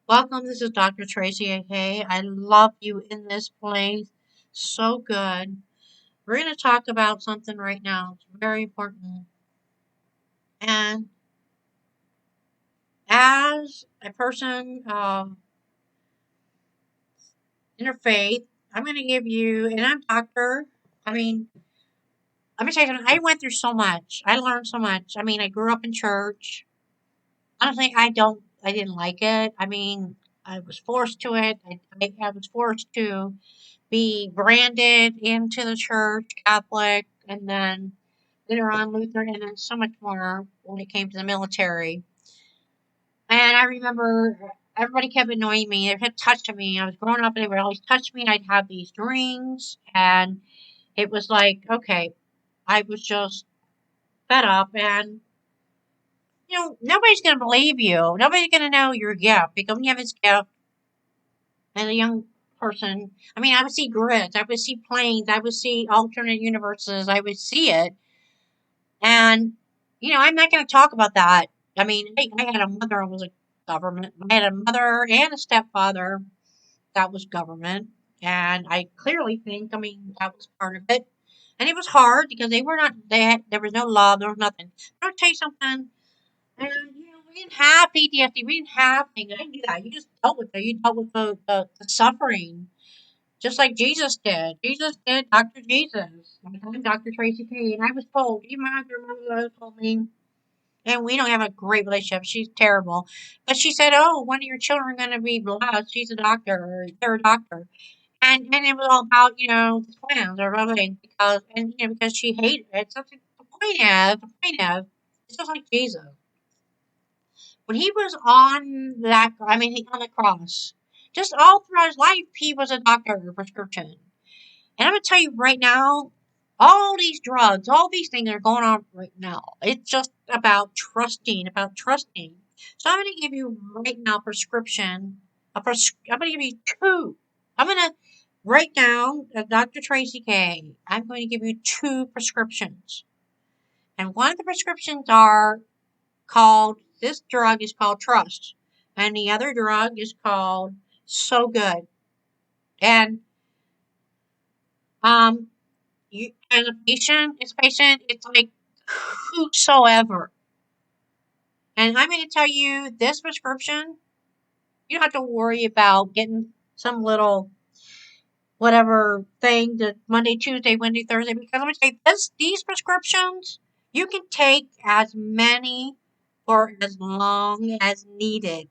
Welcome, this is Dr. Tracy, okay? I love you in this place. So good. We're going to talk about something right now. It's very important. And as a person interfaith, I'm going to give you, and I'm doctor. I mean, let me tell you something. I went through so much. I learned so much. I mean, I grew up in church. Honestly, I didn't like it. I mean, I was forced to it. I was forced to be branded into the church, Catholic, and then later on Lutheran, and then so much more when it came to the military. And I remember everybody kept annoying me. They kept touching me. I was growing up, and they would always touch me, and I'd have these dreams, and it was like, okay, I was just fed up, and nobody's gonna believe you. Nobody's gonna know your gift because when you have this gift as a young person, I mean, I would see grids, I would see planes, I would see alternate universes, I would see it. And, I'm not going to talk about that. I mean, I had a mother who was a government. I had a mother and a stepfather that was government. And I clearly think, I mean, that was part of it. And it was hard because they were not, there was no love, there was nothing. I'll tell you something. And, we didn't have PTSD, we didn't have things. I didn't do that. You just dealt with it. You dealt with the suffering. Just like Jesus did. Jesus did Dr. Jesus. I'm Dr. Tracy K. And I was told, even my mother told me, and we don't have a great relationship. She's terrible. But she said, "Oh, one of your children are going to be blessed. She's a doctor, or they're a doctor." And it was all about, the twins or something. Because she hated it. So the point is, it's just like Jesus. When he was on on the cross, just all throughout his life, he was a doctor of prescription. And I'm gonna tell you right now, all these drugs, all these things are going on right now. It's just about trusting, about trusting. So I'm gonna give you right now prescription. I'm gonna give you two. I'm gonna write down Dr. Tracy K. I'm going to give you two prescriptions. And one of the prescriptions are called, this drug is called Trust. And the other drug is called So Good. And um as a patient, it's like whosoever. And I'm going to tell you this prescription, you don't have to worry about getting some little whatever thing to Monday, Tuesday, Wednesday, Thursday, because I'm going to say these prescriptions, you can take as many for as long as needed.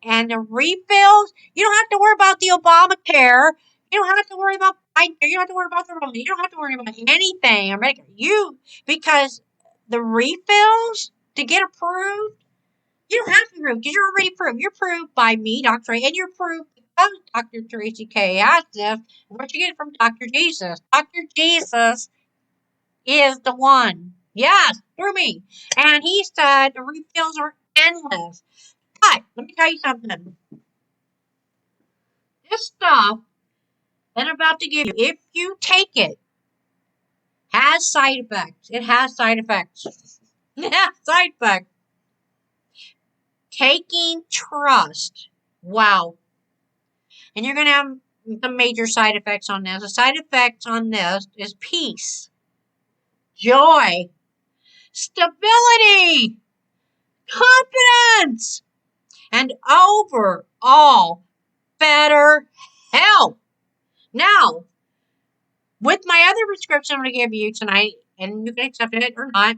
And the refills, you don't have to worry about the Obamacare. You don't have to worry about Medicare. You don't have to worry about the Roman. You don't have to worry about anything or Medicare. Because the refills to get approved, you don't have to be approved because you're already approved. You're approved by me, Dr. A, and you're approved because Dr. Tracy K. asked this. What you get from Dr. Jesus. Dr. Jesus is the one. Yes, through me. And he said the refills are endless. But let me tell you something. This stuff that I'm about to give you, if you take it, has side effects. It has side effects. It has side effects. Taking trust. Wow. And you're going to have some major side effects on this. The side effects on this is peace, joy, stability, confidence, and overall better health. Now, with my other prescription I'm going to give you tonight, and you can accept it or not,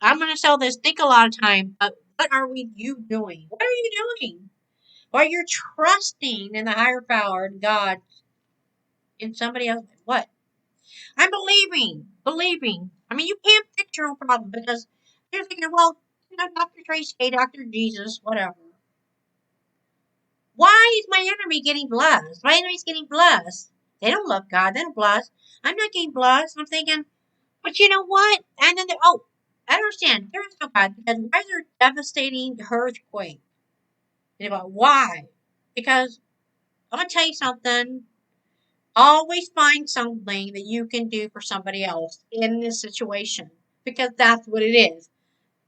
I'm going to sell this. Think a lot of time, but what are you doing? What are you doing? While you're trusting in the higher power, in God, in somebody else. What? I'm believing. I mean, you can't fix your own problem because you're thinking, well, Dr. Tracy, Dr. Jesus, whatever. Why is my enemy getting blessed? My enemy's getting blessed. They don't love God. They don't bless. I'm not getting blessed. I'm thinking, but you know what? And then, I understand. There is no God because why is there a devastating earthquake? And about why? Because I'm going to tell you something. Always find something that you can do for somebody else in this situation because that's what it is.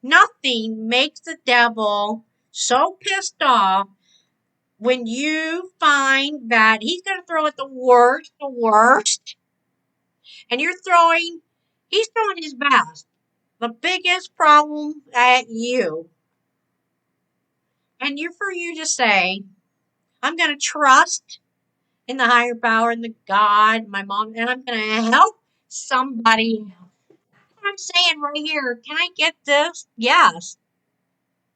Nothing makes the devil so pissed off When you find that he's going to throw at the worst, and he's throwing his best, the biggest problem at you, and for you to say, I'm going to trust in the higher power and the God, my mom, and I'm going to help somebody else. I'm saying right here, can I get this? Yes.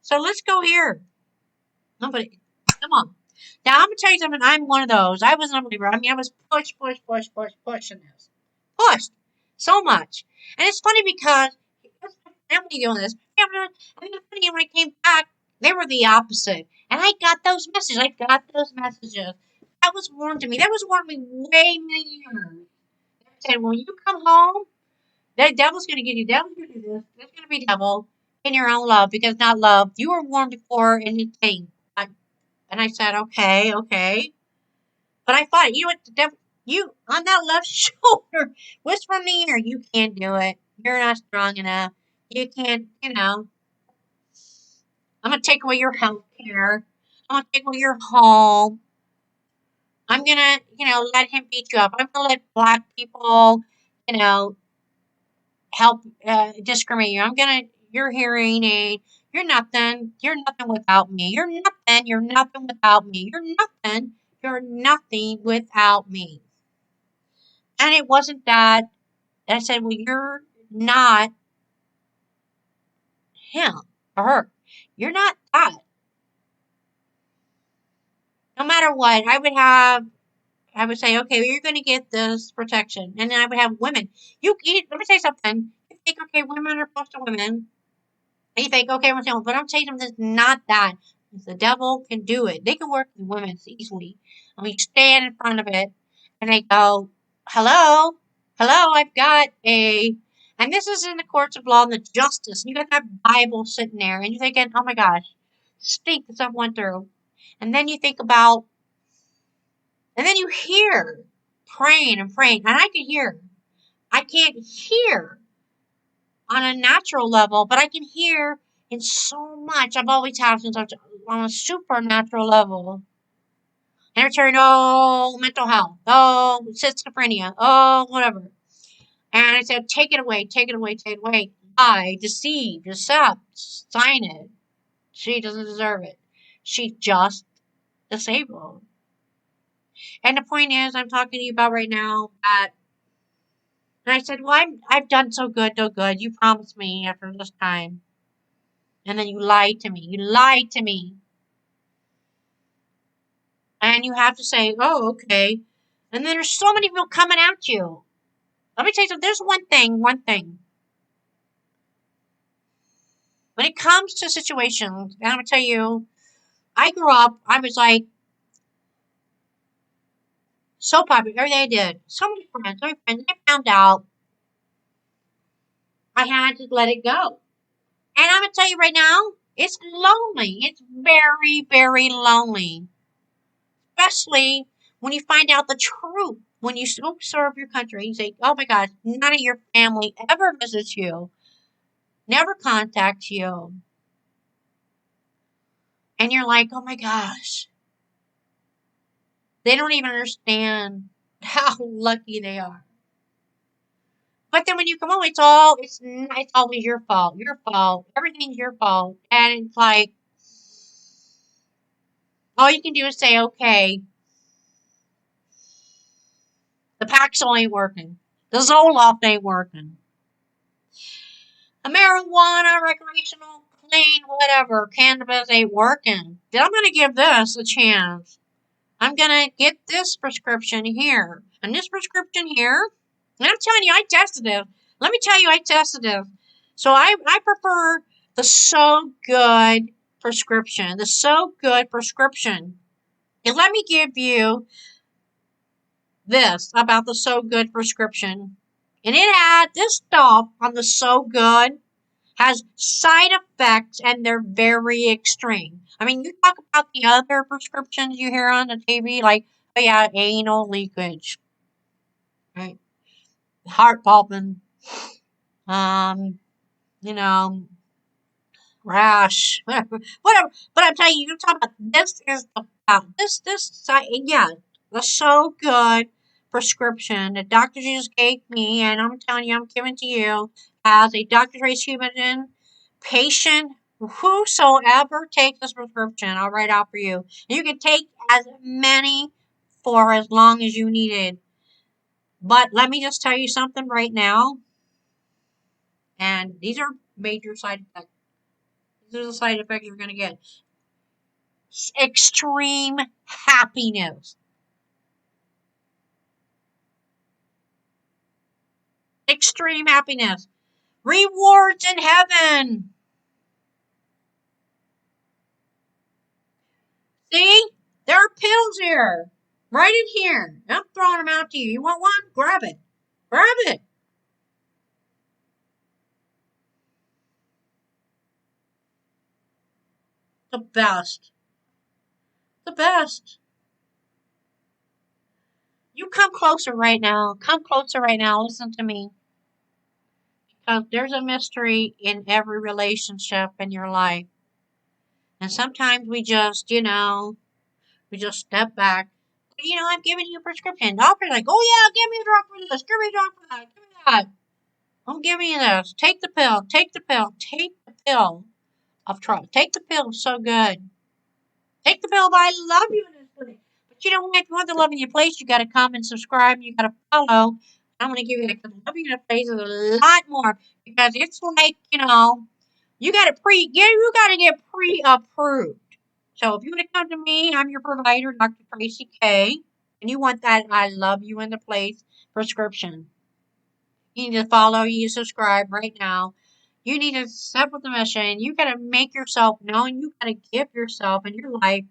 So let's go here. Nobody, come on. Now I'm gonna tell you something. I'm one of those. I was an unbeliever. I mean, I was pushing this, pushed so much. And it's funny because family doing this. And it's funny when I came back, they were the opposite. And I got those messages. That was warned to me. That was warned to me way many years. They said, when you come home, the devil's gonna get you. Devil's gonna do this. There's gonna be devil in your own love because not love. You were warned before and you think. And I said, okay, okay. But I fought it. You know what? The devil, you on that left shoulder, whisper in the ear, you can't do it. You're not strong enough. You can't, I'm going to take away your health care. I'm going to take away your home. I'm going to, let him beat you up. I'm going to let black people, you know, help discriminate you. Your hearing aid. You're nothing. You're nothing without me. You're nothing. You're nothing without me. You're nothing. You're nothing without me. And it wasn't that. And I said, well, you're not him or her. You're not that. No matter what, I would say, okay, well, you're going to get this protection. And then I would have women. Let me say something. You think, okay, women are opposed to women. And you think, okay, but I'm telling you something that's not that. The devil can do it. They can work with women easily. And we stand in front of it and they go, hello, hello, I've got and this is in the courts of law and the justice. And you got that Bible sitting there and you're thinking, oh my gosh, stink that stuff went through. And then you think about, and then you hear praying and praying. And I can hear. I can't hear on a natural level, but I can hear in so much. I've always had since I was on a supernatural level. And return, oh, mental health, oh, schizophrenia, oh, whatever. And I said, take it away, take it away, take it away. Lie, deceive, decept, sign it. She doesn't deserve it. She's just disabled. And the point is, I'm talking to you about right now that, and I said, well, I've done so good, so good. You promised me after this time. And then you lied to me. You lied to me. And you have to say, oh, okay. And then there's so many people coming at you. Let me tell you something. There's one thing. When it comes to situations, and I'm going to tell you, I grew up, I was like, so popular. Everything I did. So many friends. I found out I had to let it go. And I'm going to tell you right now, it's lonely. It's very, very lonely. Especially when you find out the truth. When you serve your country, you say, oh my gosh, none of your family ever visits you, never contacts you. And you're like, oh my gosh, they don't even understand how lucky they are. But then when you come home, it's always your fault. Your fault. Everything's your fault. And it's like all you can do is say, okay, the Paxil ain't working. The Zoloft ain't working. The marijuana, recreational, clean, whatever, cannabis ain't working. Then I'm gonna give this a chance. I'm gonna get this prescription here. And this prescription here, and I'm telling you, I tested it. Let me tell you, I tested it. So I prefer the So Good prescription. The So Good prescription. And let me give you this about the So Good prescription. And it had this stuff on the So Good has side effects and they're very extreme. I mean, you talk about the other prescriptions you hear on the TV, like, oh yeah, anal leakage, right? Heart pumping, um, you know, Rash, whatever. But I'm telling you, you're talking about this is the this site. Yeah, the so good prescription that Dr. Jesus gave me, and I'm telling you, I'm giving to you as a Dr. Traci human patient. Whosoever takes this prescription, I'll write out for you. You can take as many for as long as you needed. But let me just tell you something right now, and these are major side effects. These are the side effects you're going to get. Extreme happiness. Extreme happiness. Rewards in heaven. See? There are pills here. Right in here. I'm throwing them out to you. You want one? Grab it. Grab it. The best. The best. You come closer right now. Come closer right now. Listen to me. Because there's a mystery in every relationship in your life. And sometimes we just, we just step back. I'm giving you a prescription. The doctor's like, oh yeah, give me a drug for this, give me a drug for that, give me that. I'm giving you this. Take the pill, take the pill, take the pill of trust. Take the pill, it's so good. Take the pill, but I love you in this place. But you know what? If you want the love in your place, you gotta come and subscribe, you gotta follow. I'm gonna give you the love in your place is a lot more because it's like, you gotta get pre-approved. So if you want to come to me, I'm your provider, Dr. Traci K, and you want that I love you in the place prescription. You need to follow, you need to subscribe right now. You need to step with the mission. You gotta make yourself known. You gotta give yourself in your life,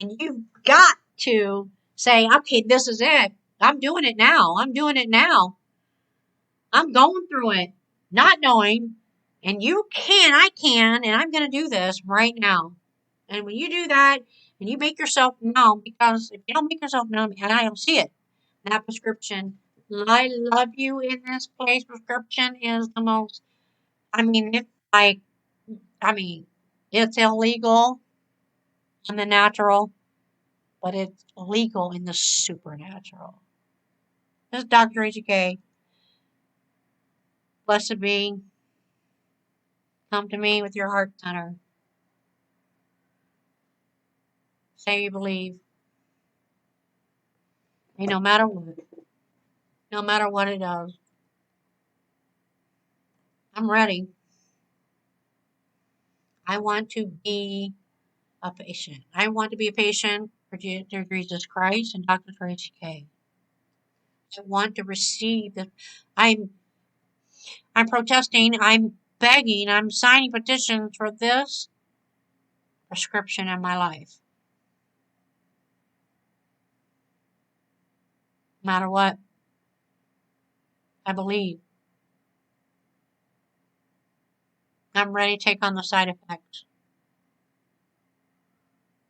and you've got to say, okay, this is it. I'm doing it now. I'm doing it now. I'm going through it, not knowing, and you can, I can, and I'm gonna do this right now. And when you do that and you make yourself known, because if you don't make yourself known, and I don't see it, that prescription, I love you in this place prescription is the most, I mean, it's like, I mean, it's illegal in the natural, but it's legal in the supernatural. This is Dr. HK. Blessed be. Come to me with your heart center. Say you believe. And no matter what it does, I'm ready. I want to be a patient. I want to be a patient for Jesus Christ and Dr. Traci K. I want to receive the. I'm I'm protesting. I'm begging. I'm signing petitions for this prescription in my life. No matter what, I believe. I'm ready to take on the side effects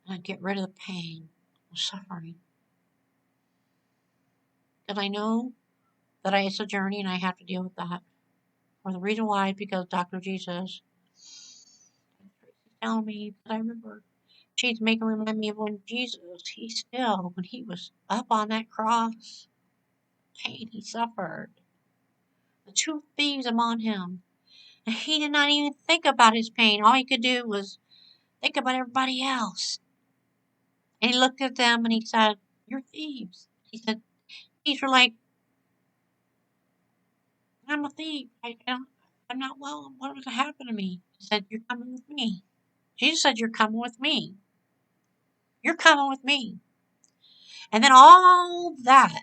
and get rid of the pain, the suffering. Because I know that it's a journey and I have to deal with that. For the reason why, because Dr. Jesus telling me that I remember she's making remind me of when Jesus, when he was up on that cross, pain he suffered, the two thieves among him. And he did not even think about his pain. All he could do was think about everybody else. And he looked at them and he said, you're thieves. He said, thieves were like, I'm a thief. I'm not well. What was to happen to me? He said, you're coming with me. Jesus said, you're coming with me. You're coming with me. And then all that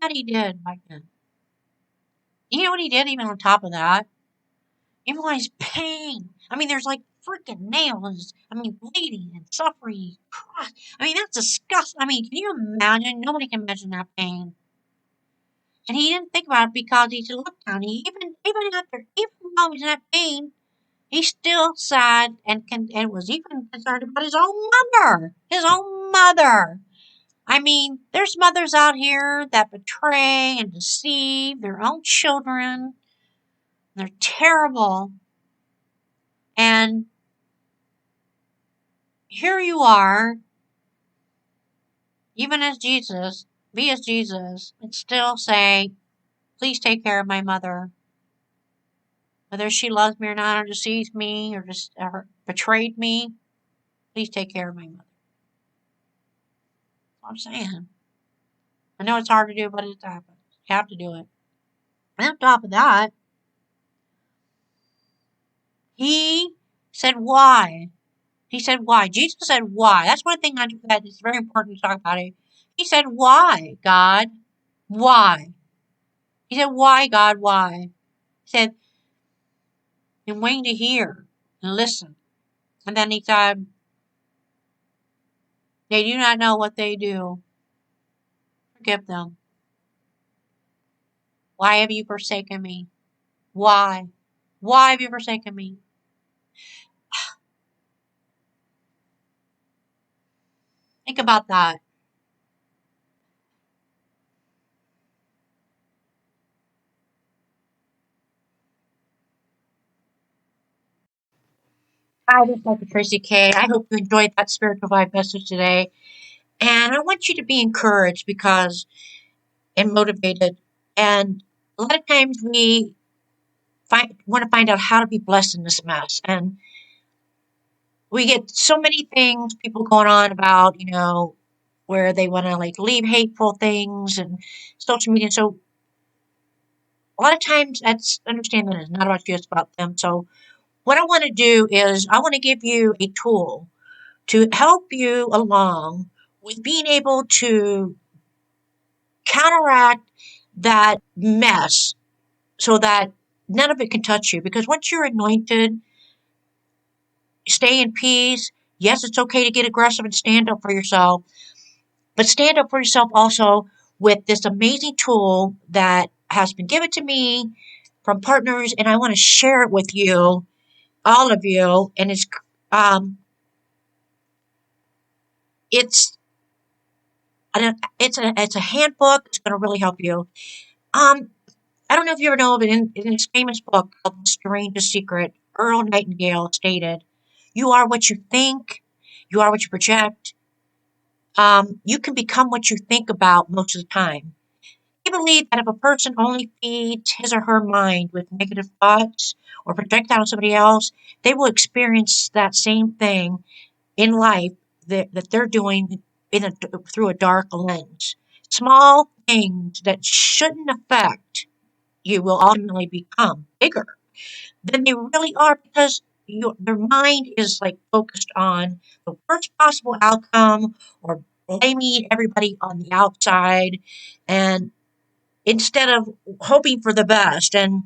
he did back then. You know what he did even on top of that? Even when he's pain. I mean, there's like freaking nails. I mean, bleeding and suffering. I mean, that's disgusting. I mean, can you imagine? Nobody can imagine that pain. And he didn't think about it because he looked down. Even while he was in that pain, he still sad and was even concerned about his own mother. His own mother. I mean, there's mothers out here that betray and deceive their own children. They're terrible. And here you are, even as Jesus, be as Jesus, and still say, please take care of my mother. Whether she loves me or not, or deceives me, or just or betrayed me, please take care of my mother. That's what I'm saying. I know it's hard to do, but it happens. You have to do it. And on top of that, he said why. He said why. Jesus said why. That's one thing that is very important to talk about it. He said why, God? Why? He said why, God? Why? He said, I'm waiting to hear and listen. And then he said, they do not know what they do. Forgive them. Why have you forsaken me? Why? Why have you forsaken me? Think about that. Hi, this is Dr. Tracy K. I hope you enjoyed that spiritual vibe message today. And I want you to be encouraged because and motivated. And a lot of times we want to find out how to be blessed in this mess. And we get so many things, people going on about, where they want to like leave hateful things and social media. So a lot of times that's understand that it's not about you, it's about them. So what I want to do is I want to give you a tool to help you along with being able to counteract that mess so that none of it can touch you. Because once you're anointed, stay in peace. Yes, it's okay to get aggressive and stand up for yourself, but stand up for yourself also with this amazing tool that has been given to me from partners, and I want to share it with you, all of you. And um, it's it's a handbook. It's going to really help you. Um, I don't know if you ever know of it. In his famous book called The Strangest Secret, Earl Nightingale stated, "You are what you think. You are what you project. You can become what you think about most of the time." He believed that if a person only feeds his or her mind with negative thoughts or project out on somebody else, they will experience that same thing in life that they're doing through a dark lens. Small things that shouldn't affect you will ultimately become bigger than they really are because their mind is like focused on the worst possible outcome or blaming everybody on the outside and instead of hoping for the best. And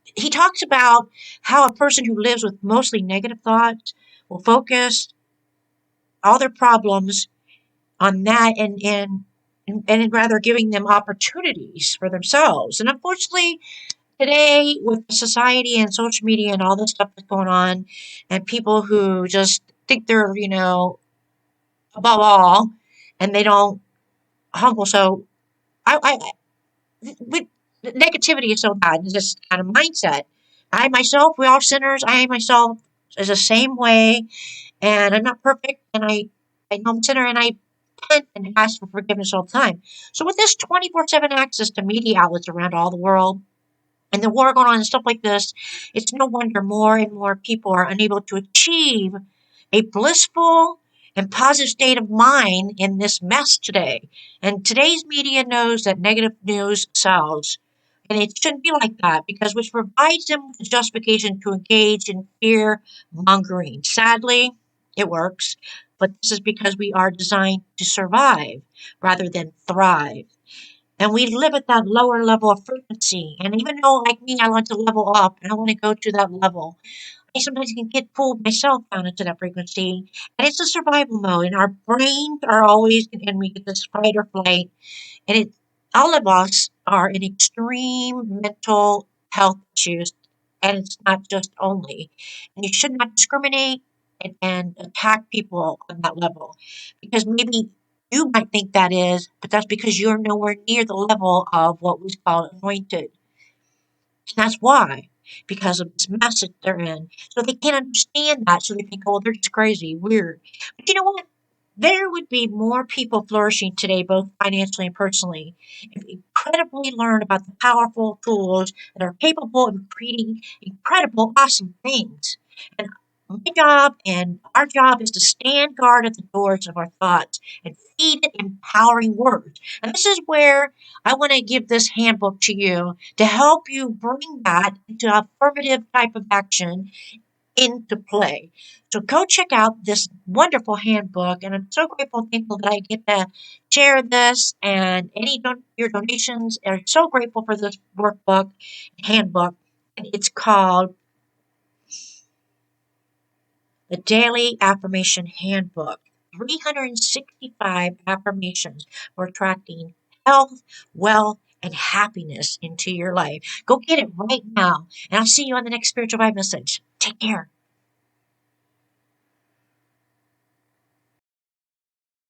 he talks about how a person who lives with mostly negative thoughts will focus all their problems on that and rather giving them opportunities for themselves. And unfortunately, today with society and social media and all this stuff that's going on, and people who just think they're, above all, and they don't humble. So I with negativity is so bad. It's this kind of mindset. I myself, we all sinners. I myself is the same way, and I'm not perfect, and I know I'm a sinner, and I repent and ask for forgiveness all the time. So with this 24/7 access to media outlets around all the world, and the war going on and stuff like this, it's no wonder more and more people are unable to achieve a blissful and positive state of mind in this mess today. And today's media knows that negative news sells. And it shouldn't be like that because which provides them with justification to engage in fear mongering. Sadly, it works, but this is because we are designed to survive rather than thrive. And we live at that lower level of frequency. And even though, like me, I want to level up and I want to go to that level, I sometimes can get pulled myself down into that frequency. And it's a survival mode. And our brains are always, and we get this fight or flight. And all of us are in extreme mental health issues. And it's not just only. And you should not discriminate and attack people on that level. Because maybe you might think that is, but that's because you're nowhere near the level of what we call anointed. And that's why. because of this mess that they're in. So they can't understand that. So they think, oh, they're just crazy, weird. But you know what? There would be more people flourishing today, both financially and personally, if we incredibly learn about the powerful tools that are capable of creating incredible, awesome things. And my job and our job is to stand guard at the doors of our thoughts and feed it empowering words. And this is where I want to give this handbook to you to help you bring that into affirmative type of action into play. So go check out this wonderful handbook, and I'm so grateful, and thankful that I get to share this. And your donations are so grateful for this workbook handbook. And it's called the Daily Affirmation Handbook. 365 affirmations for attracting health, wealth, and happiness into your life. Go get it right now, and I'll see you on the next Spiritual Vibe message. Take care.